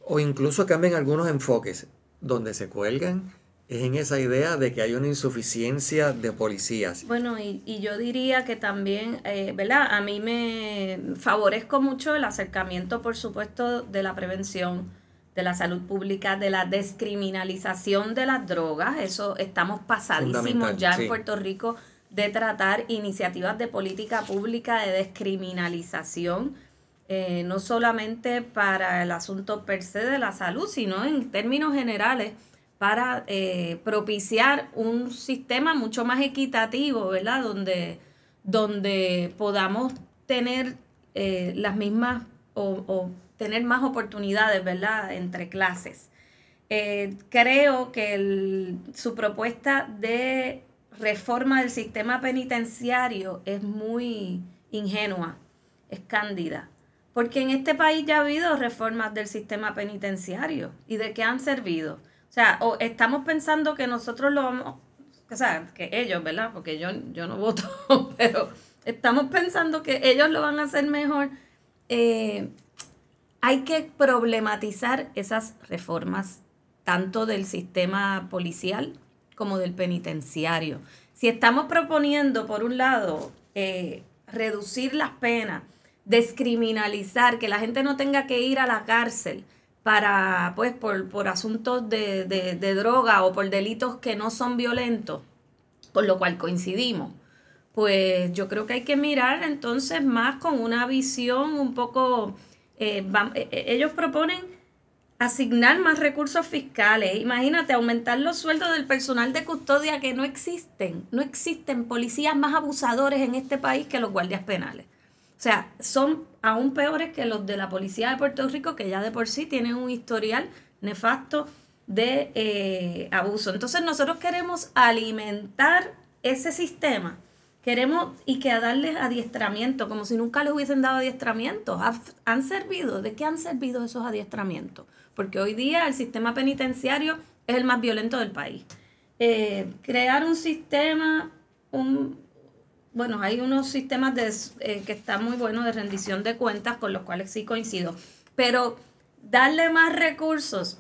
Speaker 3: o incluso cambian algunos enfoques. Donde se cuelgan es en esa idea de que hay una insuficiencia de policías.
Speaker 2: Bueno, y yo diría que también, ¿verdad? A mí me favorezco mucho el acercamiento, por supuesto, de la prevención, de la salud pública, de la descriminalización de las drogas. Eso estamos pasadísimos
Speaker 3: Fundamental,
Speaker 2: ya
Speaker 3: sí.
Speaker 2: en Puerto Rico de tratar iniciativas de política pública de descriminalización, no solamente para el asunto per se de la salud, sino en términos generales para propiciar un sistema mucho más equitativo, ¿verdad? Donde podamos tener las mismas o tener más oportunidades, ¿verdad? Entre clases. Creo que su propuesta de reforma del sistema penitenciario es muy ingenua, es cándida, porque en este país ya ha habido reformas del sistema penitenciario. ¿Y de qué han servido? O sea, o estamos pensando que nosotros lo vamos, o sea, que ellos, ¿verdad? Porque yo no voto, pero estamos pensando que ellos lo van a hacer mejor. Hay que problematizar esas reformas, tanto del sistema policial como del penitenciario. Si estamos proponiendo, por un lado, reducir las penas, descriminalizar, que la gente no tenga que ir a la cárcel para, pues, por asuntos de droga o por delitos que no son violentos, con lo cual coincidimos, pues yo creo que hay que mirar entonces más con una visión un poco, ellos proponen asignar más recursos fiscales. Imagínate, aumentar los sueldos del personal de custodia, que no existen policías más abusadores en este país que los guardias penales. O sea, son aún peores que los de la Policía de Puerto Rico, que ya de por sí tienen un historial nefasto de abuso. Entonces nosotros queremos alimentar ese sistema, queremos y que darles adiestramiento, como si nunca les hubiesen dado adiestramiento. ¿Han servido? ¿De qué han servido esos adiestramientos? Porque hoy día el sistema penitenciario es el más violento del país. Crear un sistema, bueno, hay unos sistemas que están muy buenos de rendición de cuentas, con los cuales sí coincido, pero darle más recursos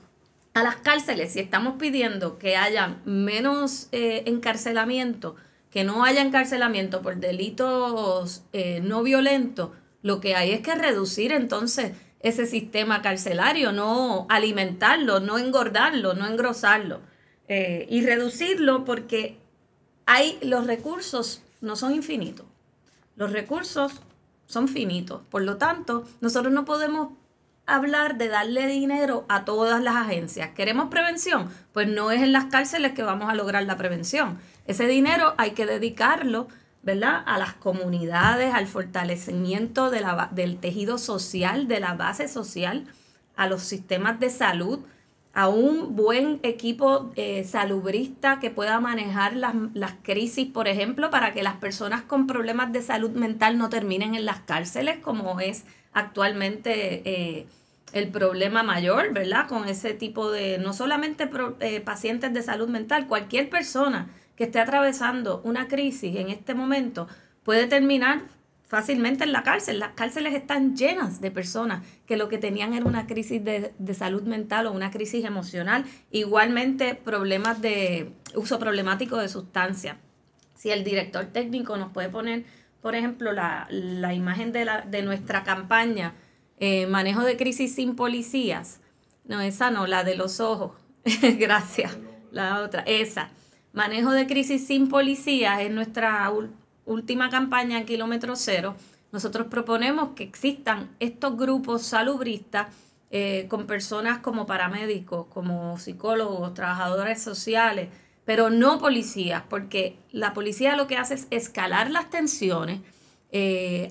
Speaker 2: a las cárceles, si estamos pidiendo que haya menos encarcelamiento, que no haya encarcelamiento por delitos no violentos, lo que hay es que reducir entonces ese sistema carcelario, no alimentarlo, no engordarlo, no engrosarlo, y reducirlo, porque los recursos no son infinitos. Los recursos son finitos. Por lo tanto, nosotros no podemos hablar de darle dinero a todas las agencias. ¿Queremos prevención? Pues no es en las cárceles que vamos a lograr la prevención. Ese dinero hay que dedicarlo, ¿verdad?, a las comunidades, al fortalecimiento del tejido social, de la base social, a los sistemas de salud, a un buen equipo salubrista que pueda manejar las crisis, por ejemplo, para que las personas con problemas de salud mental no terminen en las cárceles, como es actualmente el problema mayor, ¿verdad? Con ese tipo de, no solamente pacientes de salud mental, cualquier persona que esté atravesando una crisis en este momento puede terminar fácilmente en la cárcel. Las cárceles están llenas de personas que lo que tenían era una crisis de salud mental o una crisis emocional, igualmente problemas de uso problemático de sustancias. Si el director técnico nos puede poner, por ejemplo, la imagen de nuestra campaña, manejo de crisis sin policías. No, esa no, la de los ojos. Gracias. La otra, esa. Manejo de crisis sin policías es nuestra última campaña en Kilómetro Cero. Nosotros proponemos que existan estos grupos salubristas con personas como paramédicos, como psicólogos, trabajadores sociales, pero no policías, porque la policía lo que hace es escalar las tensiones,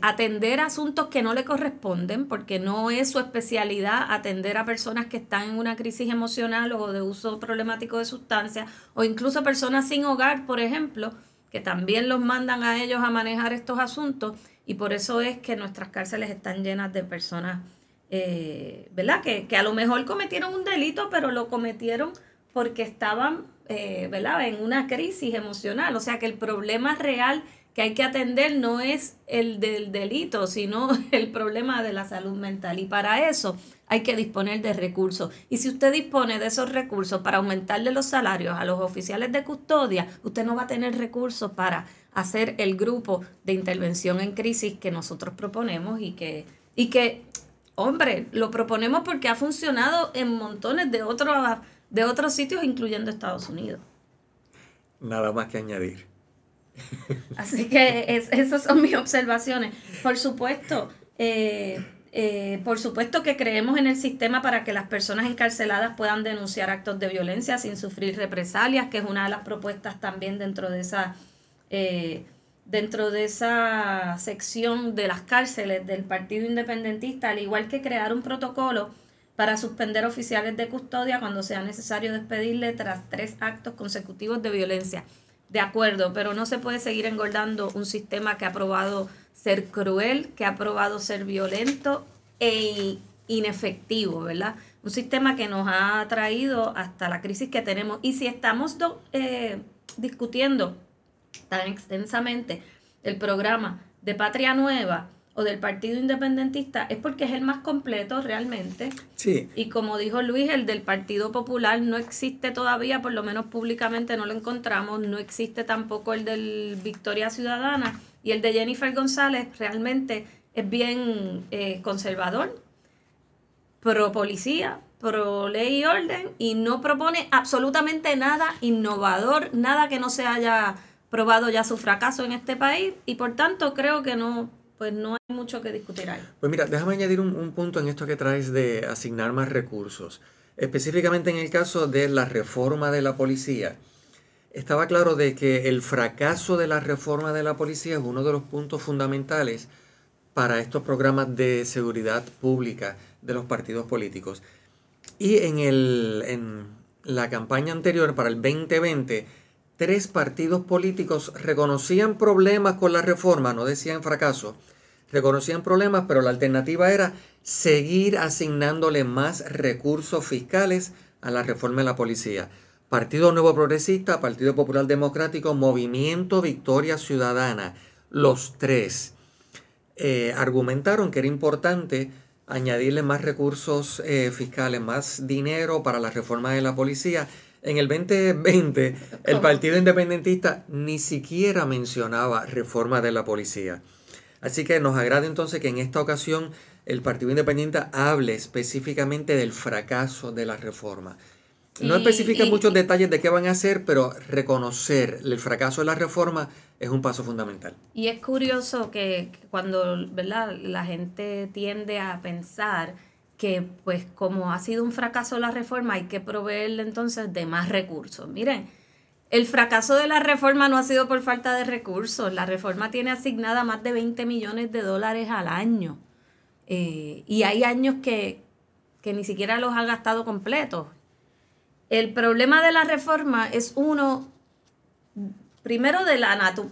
Speaker 2: atender asuntos que no le corresponden, porque no es su especialidad atender a personas que están en una crisis emocional o de uso problemático de sustancias, o incluso personas sin hogar, por ejemplo, que también los mandan a ellos a manejar estos asuntos, y por eso es que nuestras cárceles están llenas de personas, ¿verdad? Que a lo mejor cometieron un delito, pero lo cometieron porque estaban, ¿verdad?, en una crisis emocional. O sea que el problema real que hay que atender no es el del delito, sino el problema de la salud mental. Y para eso hay que disponer de recursos. Y si usted dispone de esos recursos para aumentarle los salarios a los oficiales de custodia, usted no va a tener recursos para hacer el grupo de intervención en crisis que nosotros proponemos y que, hombre, lo proponemos porque ha funcionado en montones de otros sitios, incluyendo Estados Unidos.
Speaker 3: Nada más que añadir.
Speaker 2: Así que esas son mis observaciones. Por supuesto que creemos en el sistema para que las personas encarceladas puedan denunciar actos de violencia sin sufrir represalias, que es una de las propuestas también dentro de esa sección de las cárceles del Partido Independentista, al igual que crear un protocolo para suspender oficiales de custodia cuando sea necesario despedirle tras 3 actos consecutivos de violencia. De acuerdo, pero no se puede seguir engordando un sistema que ha probado ser cruel, que ha probado ser violento e inefectivo, ¿verdad? Un sistema que nos ha traído hasta la crisis que tenemos. Y si estamos discutiendo tan extensamente el programa de Patria Nueva o del Partido Independentista, es porque es el más completo realmente.
Speaker 3: Sí.
Speaker 2: Y como dijo Luis, el del Partido Popular no existe todavía, por lo menos públicamente no lo encontramos, no existe tampoco el del Victoria Ciudadana, y el de Jennifer González realmente es bien conservador, pro policía, pro ley y orden, y no propone absolutamente nada innovador, nada que no se haya probado ya su fracaso en este país, y por tanto creo que no hay mucho que discutir ahí.
Speaker 3: Pues mira, déjame añadir un punto en esto que traes de asignar más recursos. Específicamente en el caso de la reforma de la policía. Estaba claro de que el fracaso de la reforma de la policía es uno de los puntos fundamentales para estos programas de seguridad pública de los partidos políticos. Y en la campaña anterior, para el 2020, 3 partidos políticos reconocían problemas con la reforma, no decían fracaso, reconocían problemas, pero la alternativa era seguir asignándole más recursos fiscales a la reforma de la policía. Partido Nuevo Progresista, Partido Popular Democrático, Movimiento Victoria Ciudadana, los 3 argumentaron que era importante añadirle más recursos fiscales, más dinero para la reforma de la policía. En el 2020, el Partido Independentista ni siquiera mencionaba reforma de la policía. Así que nos agrada entonces que en esta ocasión el Partido Independiente hable específicamente del fracaso de la reforma. No especifica muchos detalles de qué van a hacer, pero reconocer el fracaso de la reforma es un paso fundamental.
Speaker 2: Y es curioso que cuando, ¿verdad?, la gente tiende a pensar que pues como ha sido un fracaso la reforma hay que proveerle entonces de más recursos. Miren, el fracaso de la reforma no ha sido por falta de recursos. La reforma tiene asignada más de $20 millones al año. Y hay años que ni siquiera los ha gastado completos. El problema de la reforma es primero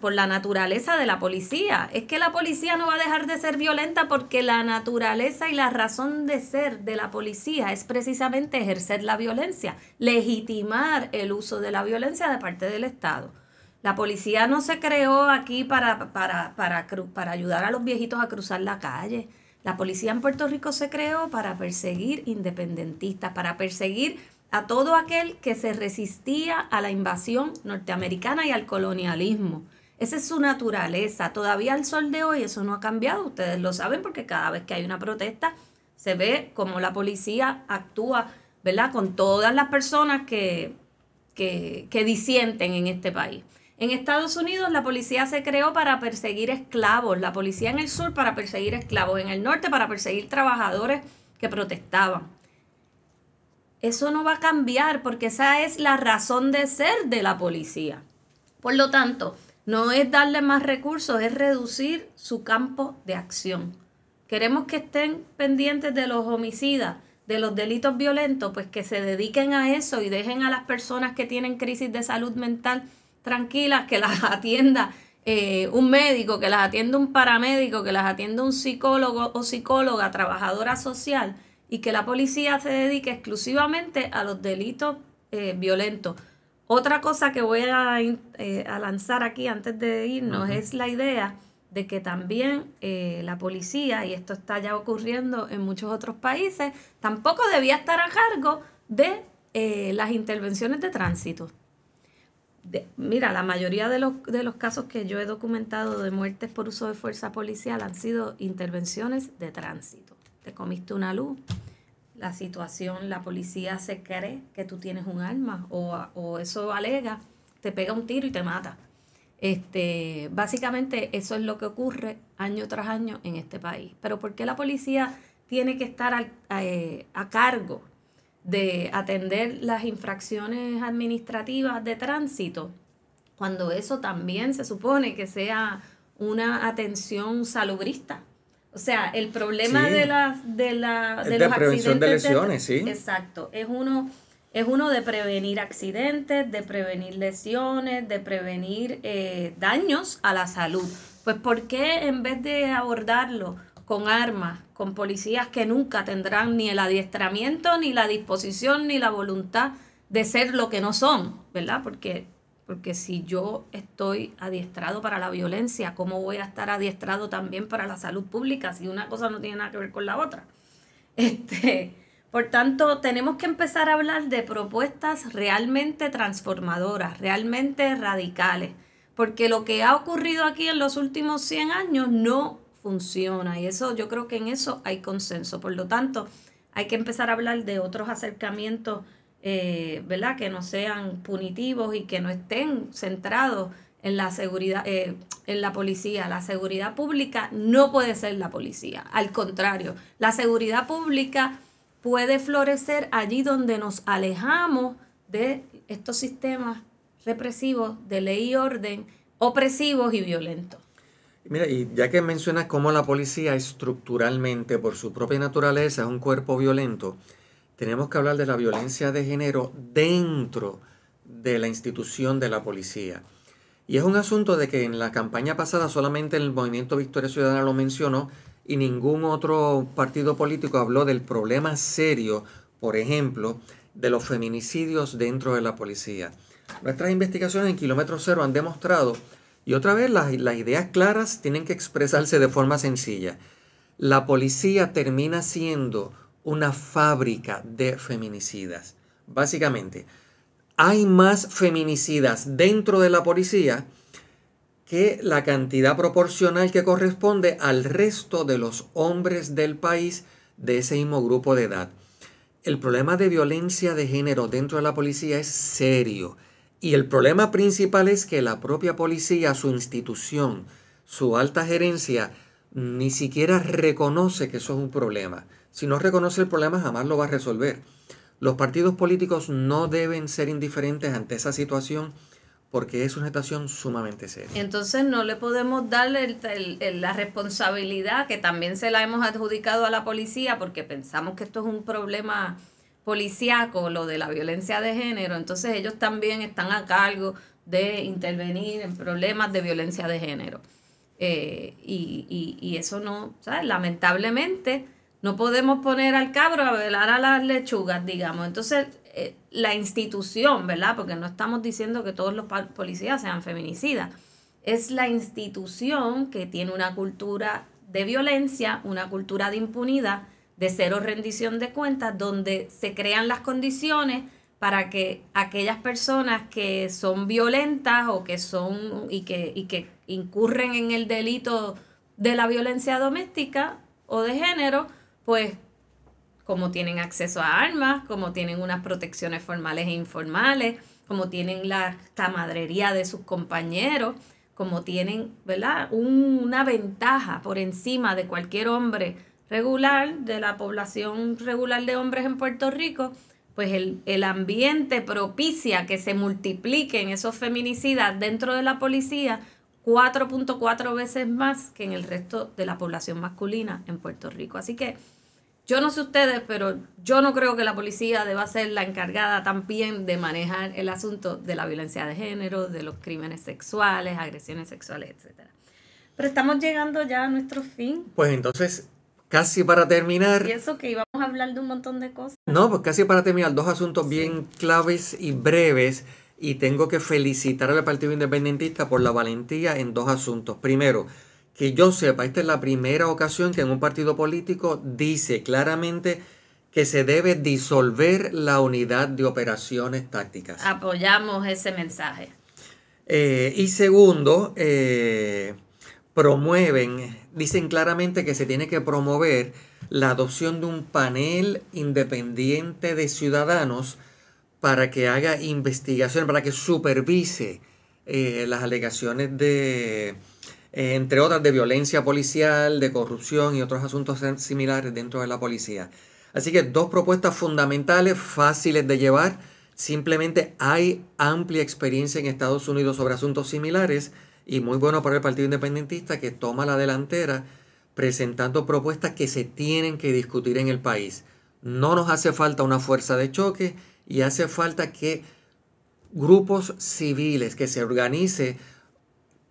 Speaker 2: por la naturaleza de la policía. Es que la policía no va a dejar de ser violenta porque la naturaleza y la razón de ser de la policía es precisamente ejercer la violencia, legitimar el uso de la violencia de parte del Estado. La policía no se creó aquí para ayudar a los viejitos a cruzar la calle. La policía en Puerto Rico se creó para perseguir independentistas, para perseguir a todo aquel que se resistía a la invasión norteamericana y al colonialismo. Esa es su naturaleza. Todavía al sol de hoy eso no ha cambiado. Ustedes lo saben porque cada vez que hay una protesta se ve cómo la policía actúa, ¿verdad?, con todas las personas que disienten en este país. En Estados Unidos la policía se creó para perseguir esclavos, la policía en el sur para perseguir esclavos, en el norte para perseguir trabajadores que protestaban. Eso no va a cambiar porque esa es la razón de ser de la policía. Por lo tanto, no es darle más recursos, es reducir su campo de acción. Queremos que estén pendientes de los homicidas, de los delitos violentos, pues que se dediquen a eso y dejen a las personas que tienen crisis de salud mental tranquilas, que las atienda un médico, que las atienda un paramédico, que las atienda un psicólogo o psicóloga, trabajadora social, y que la policía se dedique exclusivamente a los delitos violentos. Otra cosa que voy a lanzar aquí antes de irnos es la idea de que también la policía, y esto está ya ocurriendo en muchos otros países, tampoco debía estar a cargo de las intervenciones de tránsito. Mira, la mayoría de los casos que yo he documentado de muertes por uso de fuerza policial han sido intervenciones de tránsito. Te comiste una luz, la situación, la policía se cree que tú tienes un arma o eso alega, te pega un tiro y te mata. Básicamente eso es lo que ocurre año tras año en este país. Pero ¿por qué la policía tiene que estar a cargo de atender las infracciones administrativas de tránsito, cuando eso también se supone que sea una atención salubrista? O sea, el problema de los
Speaker 3: prevención
Speaker 2: accidentes
Speaker 3: de lesiones, sí.
Speaker 2: Exacto, es uno de prevenir accidentes, de prevenir lesiones, de prevenir daños a la salud. Pues ¿por qué en vez de abordarlo con armas, con policías que nunca tendrán ni el adiestramiento, ni la disposición, ni la voluntad de ser lo que no son, ¿verdad? Porque si yo estoy adiestrado para la violencia, ¿cómo voy a estar adiestrado también para la salud pública si una cosa no tiene nada que ver con la otra? Por tanto, tenemos que empezar a hablar de propuestas realmente transformadoras, realmente radicales, porque lo que ha ocurrido aquí en los últimos 100 años no funciona, y eso, yo creo que en eso hay consenso. Por lo tanto, hay que empezar a hablar de otros acercamientos, ¿verdad?, que no sean punitivos y que no estén centrados en la seguridad, en la policía. La seguridad pública no puede ser la policía. Al contrario, la seguridad pública puede florecer allí donde nos alejamos de estos sistemas represivos de ley y orden, opresivos y violentos.
Speaker 3: Mira, y ya que mencionas cómo la policía estructuralmente, por su propia naturaleza, es un cuerpo violento, tenemos que hablar de la violencia de género dentro de la institución de la policía. Y es un asunto de que en la campaña pasada solamente el Movimiento Victoria Ciudadana lo mencionó y ningún otro partido político habló del problema serio, por ejemplo, de los feminicidios dentro de la policía. Nuestras investigaciones en Kilómetro Cero han demostrado, y otra vez las ideas claras tienen que expresarse de forma sencilla. La policía termina siendo una fábrica de feminicidas. Básicamente, hay más feminicidas dentro de la policía que la cantidad proporcional que corresponde al resto de los hombres del país de ese mismo grupo de edad. El problema de violencia de género dentro de la policía es serio. Y el problema principal es que la propia policía, su institución, su alta gerencia, ni siquiera reconoce que eso es un problema. Si no reconoce el problema, jamás lo va a resolver. Los partidos políticos no deben ser indiferentes ante esa situación porque es una situación sumamente seria.
Speaker 2: Entonces no le podemos darle la responsabilidad, que también se la hemos adjudicado a la policía, porque pensamos que esto es un problema policíaco, lo de la violencia de género, entonces ellos también están a cargo de intervenir en problemas de violencia de género. Y eso no, ¿sabes? Lamentablemente no podemos poner al cabro a velar a las lechugas, digamos. Entonces, la institución, ¿verdad? Porque no estamos diciendo que todos los policías sean feminicidas. Es la institución que tiene una cultura de violencia, una cultura de impunidad, de cero rendición de cuentas, donde se crean las condiciones para que aquellas personas que son violentas o que son y que incurren en el delito de la violencia doméstica o de género, pues como tienen acceso a armas, como tienen unas protecciones formales e informales, como tienen la camadrería de sus compañeros, como tienen, ¿verdad?, una ventaja por encima de cualquier hombre regular, de la población regular de hombres en Puerto Rico, pues el ambiente propicia que se multipliquen esos feminicidas dentro de la policía 4.4 veces más que en el resto de la población masculina en Puerto Rico. Así que yo no sé ustedes, pero yo no creo que la policía deba ser la encargada también de manejar el asunto de la violencia de género, de los crímenes sexuales, agresiones sexuales, etc. Pero estamos llegando ya a nuestro fin.
Speaker 3: Pues entonces, casi para terminar...
Speaker 2: Y eso que íbamos a hablar de un montón de cosas.
Speaker 3: No, pues casi para terminar, dos asuntos bien claves y breves. Y tengo que felicitar al Partido Independentista por la valentía en dos asuntos. Primero, que yo sepa, esta es la primera ocasión que en un partido político dice claramente que se debe disolver la unidad de operaciones tácticas.
Speaker 2: Apoyamos ese mensaje.
Speaker 3: Y segundo, dicen claramente que se tiene que promover la adopción de un panel independiente de ciudadanos para que haga investigación, para que supervise las alegaciones de... entre otras, de violencia policial, de corrupción y otros asuntos similares dentro de la policía. Así que dos propuestas fundamentales, fáciles de llevar. Simplemente hay amplia experiencia en Estados Unidos sobre asuntos similares y muy bueno para el Partido Independentista que toma la delantera presentando propuestas que se tienen que discutir en el país. No nos hace falta una fuerza de choque y hace falta que grupos civiles, que se organice.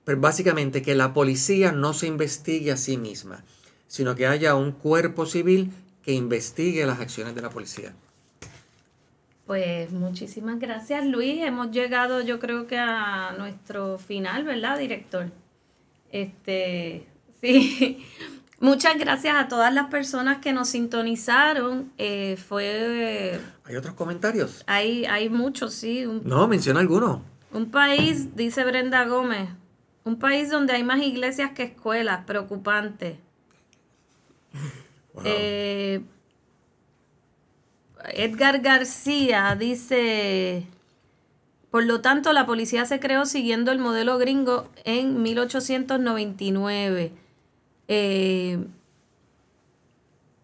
Speaker 3: Pero básicamente que la policía no se investigue a sí misma, sino que haya un cuerpo civil que investigue las acciones de la policía.
Speaker 2: Pues muchísimas gracias, Luis. Hemos llegado, yo creo que a nuestro final, ¿verdad, director? Sí. Muchas gracias a todas las personas que nos sintonizaron.
Speaker 3: ¿Hay otros comentarios?
Speaker 2: Hay muchos, sí.
Speaker 3: No, menciona alguno.
Speaker 2: Un país, dice Brenda Gómez, un país donde hay más iglesias que escuelas, preocupante. Wow. Edgar García dice, por lo tanto, la policía se creó siguiendo el modelo gringo en 1899.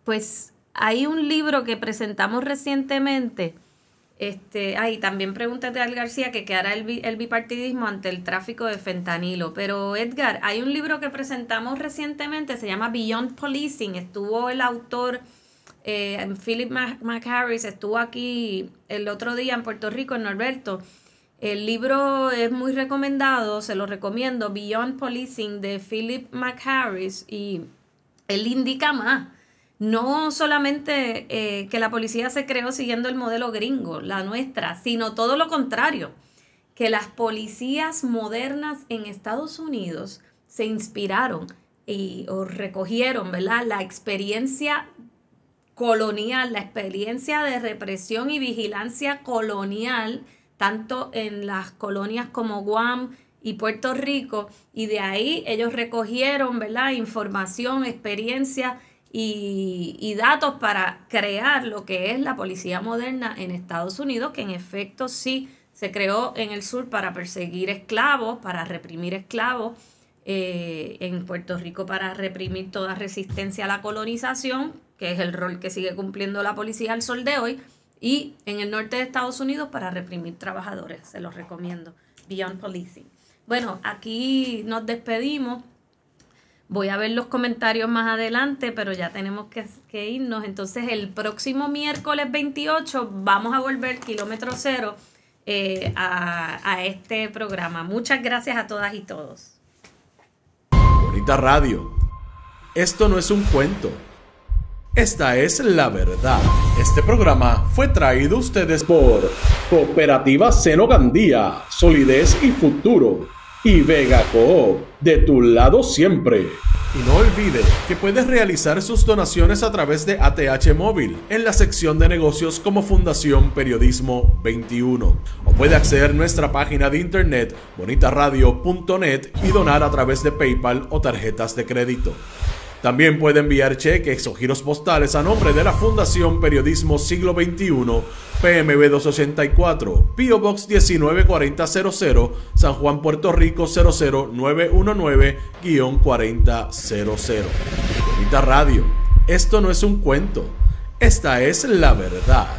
Speaker 2: Pues hay un libro que presentamos recientemente. También pregúntate a García que qué hará el bipartidismo ante el tráfico de fentanilo. Pero Edgar, hay un libro que presentamos recientemente, se llama Beyond Policing. Estuvo el autor Philip McHarris, estuvo aquí el otro día en Puerto Rico, en Norberto. El libro es muy recomendado, se lo recomiendo, Beyond Policing de Philip McHarris, y él indica más. No solamente que la policía se creó siguiendo el modelo gringo, la nuestra, sino todo lo contrario, que las policías modernas en Estados Unidos se inspiraron o recogieron, ¿verdad?, la experiencia colonial, la experiencia de represión y vigilancia colonial, tanto en las colonias como Guam y Puerto Rico, y de ahí ellos recogieron, ¿verdad?, información, experiencia y datos para crear lo que es la policía moderna en Estados Unidos, que en efecto sí se creó en el sur para perseguir esclavos, para reprimir esclavos, en Puerto Rico para reprimir toda resistencia a la colonización, que es el rol que sigue cumpliendo la policía al sol de hoy, y en el norte de Estados Unidos para reprimir trabajadores. Se los recomiendo. Beyond Policing. Bueno, aquí nos despedimos. Voy a ver los comentarios más adelante, pero ya tenemos que irnos. Entonces, el próximo miércoles 28 vamos a volver Kilómetro Cero a este programa. Muchas gracias a todas y todos.
Speaker 1: Bonita Radio. Esto no es un cuento. Esta es la verdad. Este programa fue traído a ustedes por Cooperativa Seno Gandía, Solidez y Futuro. Y Vega Coop, de tu lado siempre. Y no olvide que puedes realizar sus donaciones a través de ATH Móvil en la sección de negocios como Fundación Periodismo 21. O puede acceder a nuestra página de internet bonitaradio.net y donar a través de PayPal o tarjetas de crédito. También puede enviar cheques o giros postales a nombre de la Fundación Periodismo Siglo XXI, PMB 284, P.O. Box 194000, San Juan, Puerto Rico 00919-4000. Bonita Radio, esto no es un cuento, esta es la verdad.